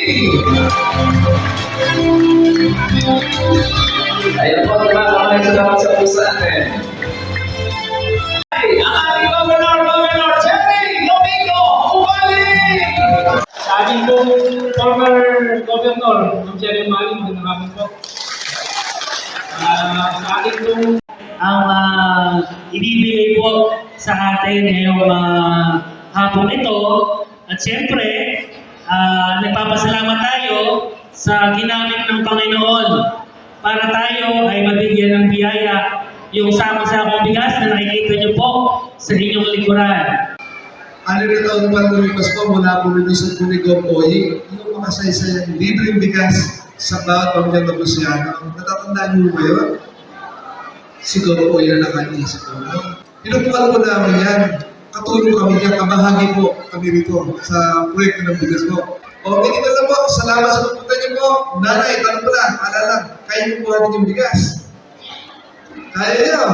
Ayan po, maraming salamat sa puso natin. Ang ating Governor Jerry Domingo Umaling! Sa ating pong former governor, ng Jerry Umaling, maraming po. Sa ating pong ang ibibigay po sa atin ngayong hapon ito. At siyempre, nagpapasalamat tayo sa ginamit ng Panginoon para tayo ay mabigyan ng biyaya yung sama-samang bigas na nakikita niyo po sa inyong likuran. Ano rin taon pa lumipas po mula po rin sa Punigong Oy, yung makasaysayang libreng bigas sa bawat pamilya ng Luciano. Natatandaan niyo ba yun? Siguro po yun ang nakaisip ko. Pinupuan po namin yan. Katulong kami dyan, kabahagi po kami rito sa proyekto ng bigas po. O, tingin na po, salamat sa pagpunta niyo po. Nanay, tanong pala, alala, kaya niyo po natin yung bigas. Kaya niyo.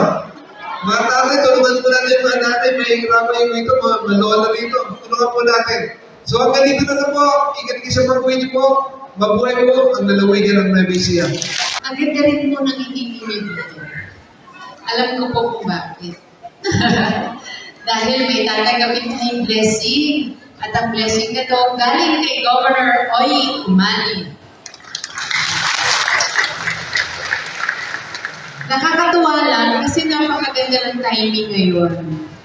Mga tatay, tulungan po natin yung mga nanay, may ramay rito, mga lola rito. Tulungan po natin. So, hanggang dito na po, ingat-ingat sa pag-uwi niyo po. Mabuhay po ang lalawigan ng Nueva Ecija. Ang ganda rin po ng ikikinig dito. Alam ko po kung bakit. Dahil may tatanggapin tayong blessing. At ang blessing na to galing kay Governor Oy Umaling. Nakakatuwa lang kasi napakaganda ng timing ngayon.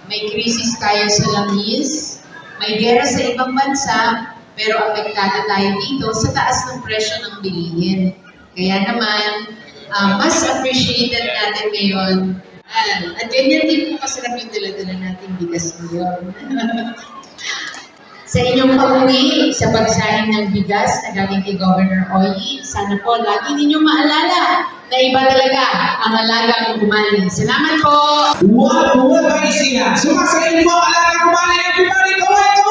May krisis tayo sa langis, may gera sa ibang bansa, pero apektado tayo dito sa taas ng presyo ng bilihin. Kaya naman, mas appreciated natin ngayon. At ganyan din po kasarap yung dala-dala natin bigas ngayon. Sa inyong pag-uwi sa pagsahing ng bigas na galing kay Governor Oy, sana po lagi ninyong maalala na iba talaga ang alagang Umaling. Salamat po! What kayo siya? Sumasayin mo ang alagang Umaling! Everybody, go!